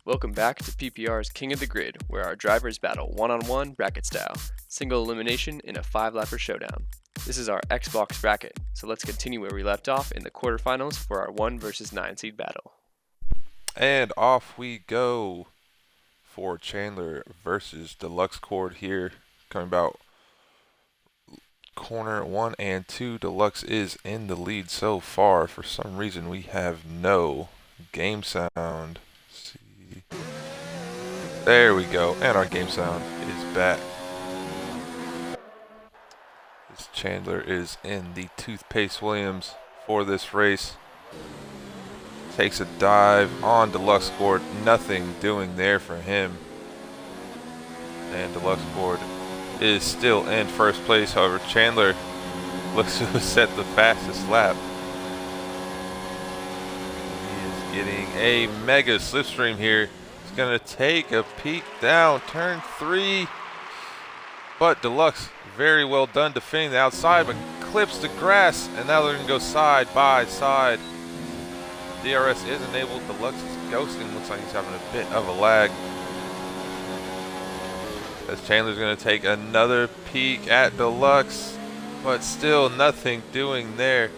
Welcome back to PPR's King of the Grid, where our drivers battle one-on-one bracket style, single elimination in a 5-lapper showdown. This is our Xbox bracket, so let's continue where we left off in the quarterfinals for our 1 versus 9 seed battle. And off we go for Chandler versus Deluxe Cord here. Coming about corner 1 and 2. Deluxe is in the lead so far. For some reason, we have no game sound. Let's see. There we go. And our game sound is back. This Chandler is in the Toothpaste Williams for this race. Takes a dive on Deluxe Cord. Nothing doing there for him. And Deluxe Cord is still in first place. However, Chandler looks to have set the fastest lap. He is getting a mega slipstream here. He's going to take a peek down turn 3. But Deluxe, very well done defending the outside, but clips the grass. And now they're going to go side by side. DRS is enabled. Deluxe is ghosting. Looks like he's having a bit of a lag. As Chandler's going to take another peek at Deluxe, but still nothing doing there.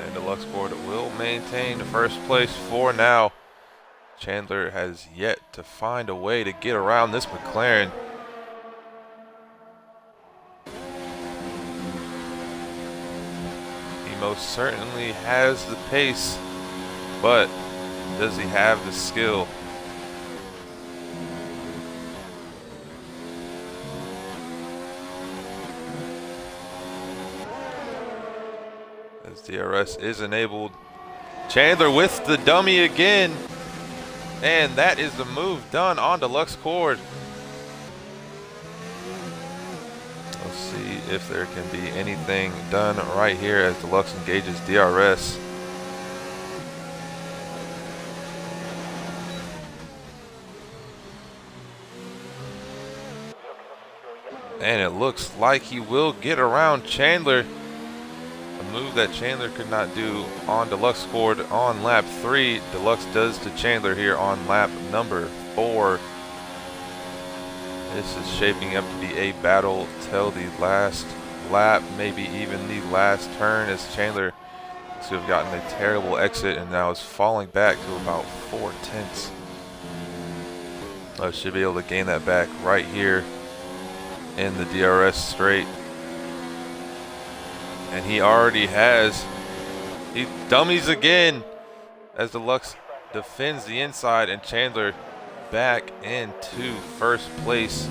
And Deluxe Cord will maintain first place for now. Chandler has yet to find a way to get around this McLaren. He most certainly has the pace, but does he have the skill? As DRS is enabled. Chandler with the dummy again. And that is the move done on Deluxe Cord. Let's see if there can be anything done right here as Deluxe engages DRS. And it looks like he will get around Chandler. A move that Chandler could not do on Deluxe Cord on lap 3. Deluxe does to Chandler here on lap number 4. This is shaping up to be a battle till the last lap, maybe even the last turn, as Chandler looks to have gotten a terrible exit and now is falling back to about 4/10. Should be able to gain that back right here in the DRS straight. And he already has. He dummies again as Deluxe defends the inside and Chandler back into first place.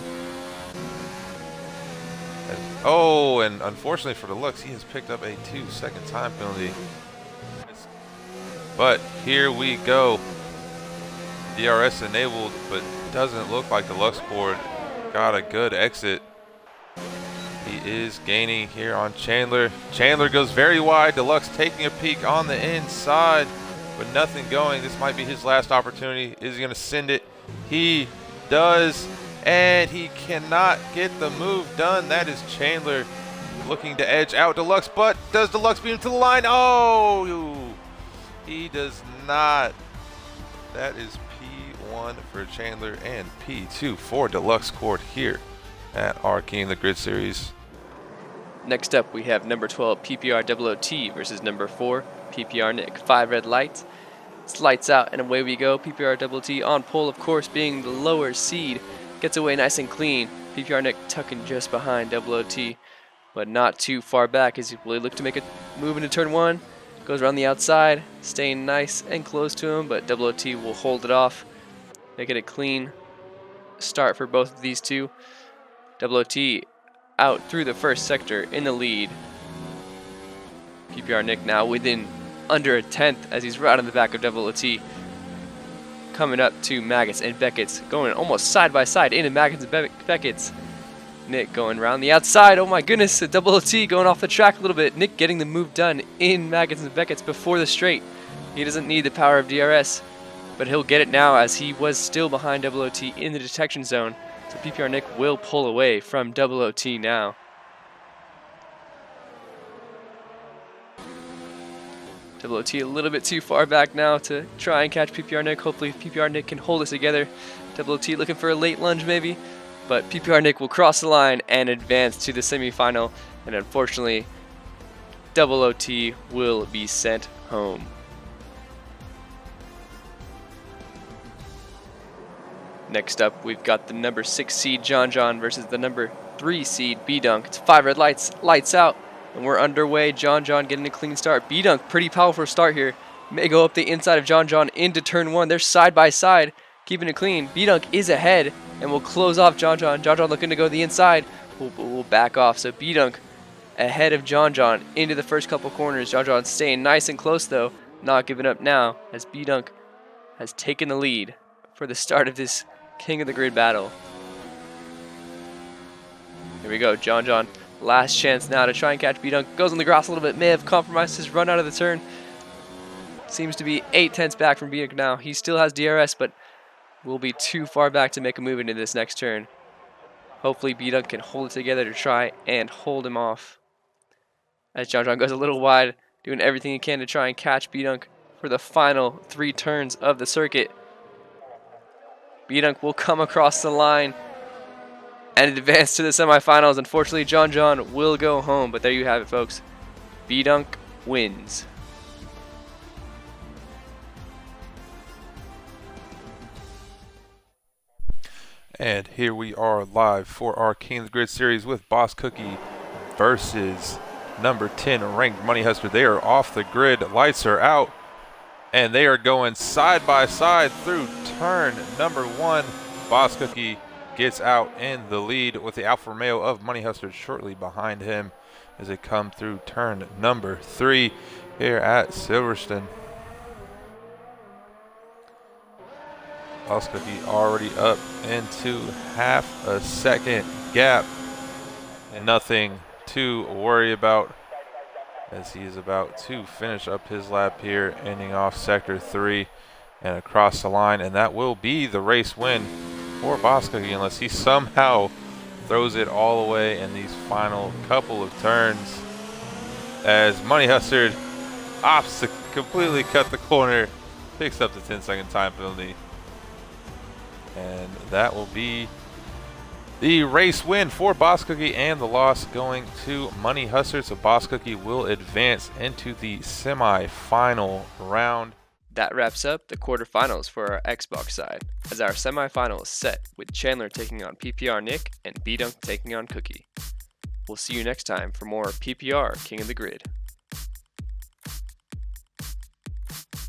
And unfortunately for Deluxe, he has picked up a 2-second time penalty. But here we go. DRS enabled, but doesn't look like Deluxe Cord got a good exit. He is gaining here on Chandler. Chandler goes very wide. Deluxe taking a peek on the inside, but nothing going. This might be his last opportunity. Is he going to send it? He does, and he cannot get the move done. That is Chandler looking to edge out Deluxe, but does Deluxe beat him to the line? Oh, he does not. That is P1 for Chandler and P2 for Deluxe Cord here at our King of the Grid series. Next up, we have number 12 PPR OOT versus number 4 PPR Nick. 5 red lights. It's lights out and away we go. PPR OOT on pole, of course, being the lower seed. Gets away nice and clean. PPR Nick tucking just behind OOT, but not too far back as he really look to make a move into turn 1. Goes around the outside, staying nice and close to him, but OOT will hold it off. Make it a clean start for both of these two. OOT out through the first sector in the lead. PPR Nick now within under a 10th as he's right on the back of OOT. Coming up to Maggots and Beckett's, going almost side by side into Maggots and Beckett's. Nick going around the outside. Oh my goodness, OOT going off the track a little bit. Nick getting the move done in Maggots and Beckett's before the straight. He doesn't need the power of DRS, but he'll get it now as he was still behind OOT in the detection zone. So PPR Nick will pull away from OOT now. WOT a little bit too far back now to try and catch PPR Nick. Hopefully PPR Nick can hold us together. WOT looking for a late lunge maybe, but PPR Nick will cross the line and advance to the semifinal, and unfortunately WOT will be sent home. Next up, we've got the number 6 seed John versus the number 3 seed B-Dunk. It's 5 red lights, lights out, and we're underway. John getting a clean start. B-Dunk, pretty powerful start here. May go up the inside of John into turn 1. They're side by side, keeping it clean. B-Dunk is ahead and will close off John. John looking to go the inside. We'll back off. So B-Dunk ahead of John into the first couple corners. John staying nice and close though, not giving up now as B-Dunk has taken the lead for the start of this King of the Grid battle. Here we go, John. Last chance now to try and catch B-Dunk. Goes on the grass a little bit, may have compromised his run out of the turn. Seems to be 8/10 back from B-Dunk now. He still has DRS, but will be too far back to make a move into this next turn. Hopefully B-Dunk can hold it together to try and hold him off. As John goes a little wide, doing everything he can to try and catch B-Dunk for the final 3 turns of the circuit. B-Dunk will come across the line and advance to the semifinals. Unfortunately, John will go home, but there you have it, folks. B-Dunk wins. And here we are live for our King of the Grid series with Boss Cookie versus number 10 ranked Money Hustler. They are off the grid, lights are out, and they are going side by side through turn number 1. Boss Cookie gets out in the lead with the Alfa Romeo of Money Hustler shortly behind him as they come through turn number 3 here at Silverstone. Boss Cookie already up into half a second gap. Nothing to worry about as he is about to finish up his lap here, ending off sector 3 and across the line, and that will be the race win for Boss Cookie unless he somehow throws it all away in these final couple of turns as Money Hustler opts to completely cut the corner, picks up the 10-second time penalty, and that will be the race win for Boss Cookie and the loss going to Money Hustler. So Boss Cookie will advance into the semi-final round. That wraps up the quarterfinals for our Xbox side, as our semifinal is set with Chandler taking on PPR Nick and B-Dunk taking on Cookie. We'll see you next time for more PPR King of the Grid.